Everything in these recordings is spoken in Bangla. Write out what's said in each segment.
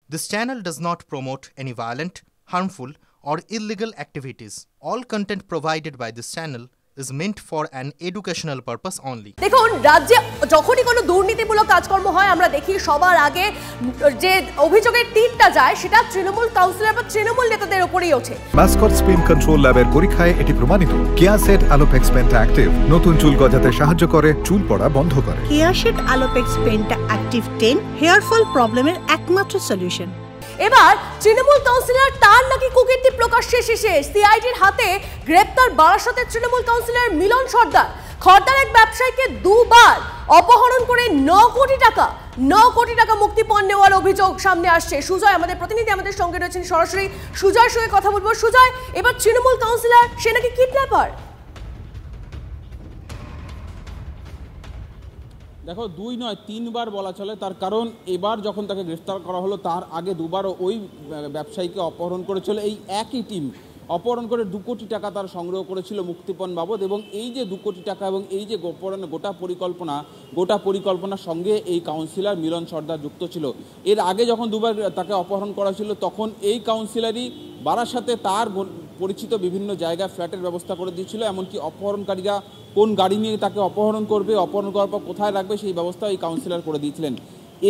This channel does not promote any violent, harmful, or illegal activities. All content provided by this channel is meant for an educational purpose only. দেখুন, রাজ্যে যখনই কোনো দুর্নীতিমূলক কাজকর্ম হয় আমরা দেখি সবার আগে যে অভিযোগের তীরটা যায় সেটা তৃণমূল কাউন্সিলর বা তৃণমূল নেতাদের উপরেই ওঠে। মাসকট স্পিন কন্ট্রোল ল্যাবের পরীক্ষায় এটি প্রমাণিত। কেয়াসেট আলোপেক্স পেনটা অ্যাক্টিভ নতুন চুল গজাতে সাহায্য করে, চুল পড়া বন্ধ করে। কেয়াসেট আলোপেক্স পেনটা অ্যাক্টিভ 10 হেয়ার ফল প্রবলেমের একমাত্র সলিউশন। এবার তৃণমূল কাউন্সিলর তার নাকি কুকীর্তি প্রকাশ্যে এসেছে। সিআইডির হাতে গ্রেপ্তার বারাসতের তৃণমূল কাউন্সিলর মিলন সর্দার। খর্দার এক ব্যবসায়ীকে দুবার অপহরণ করে 9 কোটি টাকা মুক্তিপণ নেওয়ার অভিযোগ সামনে আসছে। সুজয় আমাদের প্রতিনিধি আমাদের সঙ্গে রয়েছেন সরাসরি, সুজয়ের সঙ্গে কথা বলবো। সুজয়, এবার তৃণমূল কাউন্সিলর সে নাকি কিডন্যাপার। দেখো, 2 নয় 3 বার বলা চলে, তার কারণ এবার যখন তাকে গ্রেফতার করা হলো তার আগে দুবারও ওই ব্যবসায়ীকে অপহরণ করেছিল এই একই টিম। অপহরণ করে 2 কোটি টাকা তার সংগ্রহ করেছিল মুক্তিপণ বাবদ, এবং এই যে 2 কোটি টাকা এবং এই যে গোটা পরিকল্পনার সঙ্গে এই কাউন্সিলর মিলন সর্দার যুক্ত ছিল। এর আগে যখন দুবার তাকে অপহরণ করা ছিল তখন এই কাউন্সিলরই বারাসাতে তার পরিচিত বিভিন্ন জায়গায় ফ্ল্যাটের ব্যবস্থা করে দিয়েছিল, এমনকি অপহরণকারীরা কোন গাড়ি নিয়ে তাকে অপহরণ করবে, অপহরণ করার পর কোথায় রাখবে সেই ব্যবস্থা এই কাউন্সিলর করে দিয়েছিলেন।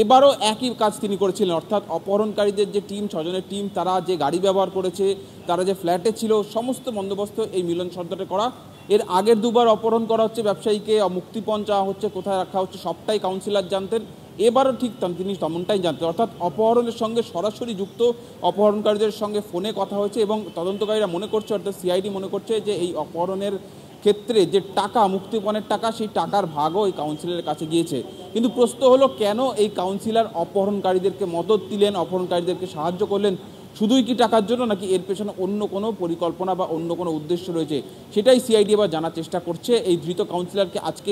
এবারও একই কাজ তিনি করেছিলেন, অর্থাৎ অপহরণকারীদের যে টিম, 6 জনের টিম, তারা যে গাড়ি ব্যবহার করেছে, তারা যে ফ্ল্যাটে ছিল, সমস্ত বন্দোবস্ত এই মিলন সর্দারের করা। এর আগের দুবার অপহরণ করা হচ্ছে ব্যবসায়ীকে, মুক্তিপণ চাওয়া হচ্ছে, কোথায় রাখা হচ্ছে, সবটাই কাউন্সিলর জানতেন। এবারও ঠিক তিনি তেমনটাই জানতেন, অর্থাৎ অপহরণের সঙ্গে সরাসরি যুক্ত অপহরণকারীদের সঙ্গে ফোনে কথা হয়েছে এবং তদন্তকারীরা মনে করছে, অর্থাৎ সিআইডি মনে করছে যে এই অপহরণের ক্ষেত্রে যে টাকা, মুক্তিপণের টাকা, সেই টাকার ভাগও এই কাউন্সিলরের কাছে গিয়েছে। কিন্তু প্রশ্ন হলো, কেন এই কাউন্সিলর অপহরণকারীদেরকে মদত দিলেন, অপহরণকারীদেরকে সাহায্য করলেন? শুধুই কি টাকার জন্য, নাকি এর পেছনে অন্য কোনো পরিকল্পনা বা অন্য কোনো উদ্দেশ্য রয়েছে? সেটাই সিআইডি এবার জানার চেষ্টা করছে। এই ধৃত কাউন্সিলরকে আজকে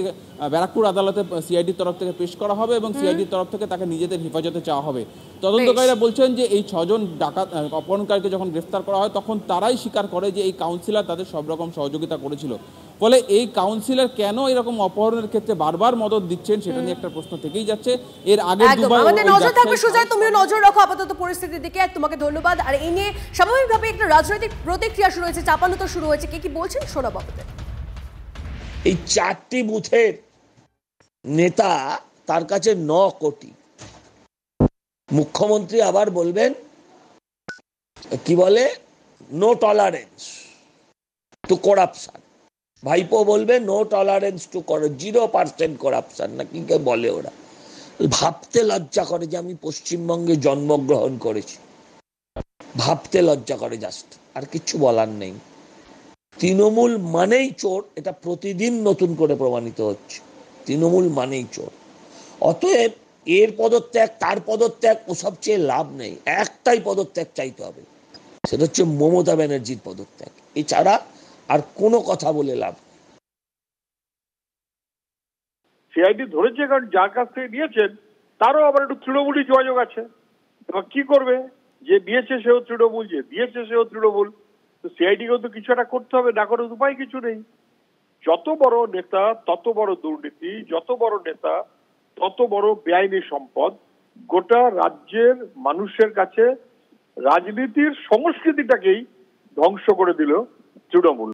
ব্যারাকপুর আদালতে সিআইডির তরফ থেকে পেশ করা হবে এবং সিআইডির তরফ থেকে তাকে নিজেদের হেফাজতে চাওয়া হবে। তদন্তকারীরা বলছেন যে এই 6 জন ডাকাত অপহরণকারীকে যখন গ্রেফতার করা হয় তখন তারাই স্বীকার করে যে এই কাউন্সিলর তাদের সব রকম সহযোগিতা করেছিল। ফলে এই কাউন্সিলর কেন এরকম অপহরণের ক্ষেত্রে বারবার মদত দিচ্ছেন সেটা নিয়ে একটা প্রশ্ন থেকেই যাচ্ছে। এর আগে দুবার আমাদের নজর থাকবে। সুজয়, তুমিও নজর রাখো আপাতত পরিস্থিতির দিকে। তোমাকে ধন্যবাদ। আর এই নিয়ে স্বাভাবিকভাবে একটা রাজনৈতিক প্রতিক্রিয়া শুরু হয়েছে, চাপানো শুরু হয়েছে। কে কি বলছেন শোনাবো আপনাদের। এই 4টি বুথের নেতা, তার কাছে 9 কোটি। মুখ্যমন্ত্রী আবার বলবেন, কি বলে, নো টলারেন্স টু করাপশন। ভাইপো বলবে নো টলারেন্স টু 0% করাপশন, না কি বলে ওরা। ভাবতে লজ্জা করে যে আমি পশ্চিমবঙ্গে জন্মগ্রহণ করেছি, ভাবতে লজ্জা করে, জাস্ট আর কিছু বলার নেই। তৃণমূল মানেই চোর, এটা প্রতিদিন নতুন করে প্রমাণিত হচ্ছে। তৃণমূল মানেই চোর। অতএব এর পদত্যাগ, তার পদত্যাগ, ওসব চেয়ে লাভ নেই। একটাই পদত্যাগ চাইতে হবে, সেটা হচ্ছে মমতা ব্যানার্জির পদত্যাগ। এছাড়া আর কোনো কথা বলে লাভ নেই। সিআইডি ধরেছে কারণ যার কাছ থেকে দিয়েছেন তারও আবার একটু তৃণমূলই যোগাযোগ আছে। এবার কি করবে, যে দিয়েছে সেও তৃণমূল, যে দিয়েছে সেও তৃণমূল। তো সিআইডিকেও তো কিছু একটা করতে হবে, না করার উপায় কিছু নেই। যত বড় নেতা তত বড় দুর্নীতি, যত বড় নেতা তত বড় বেআইনি সম্পদ। গোটা রাজ্যের মানুষের কাছে রাজনীতির সংস্কৃতিটাকেই ধ্বংস করে দিল তৃণমূল।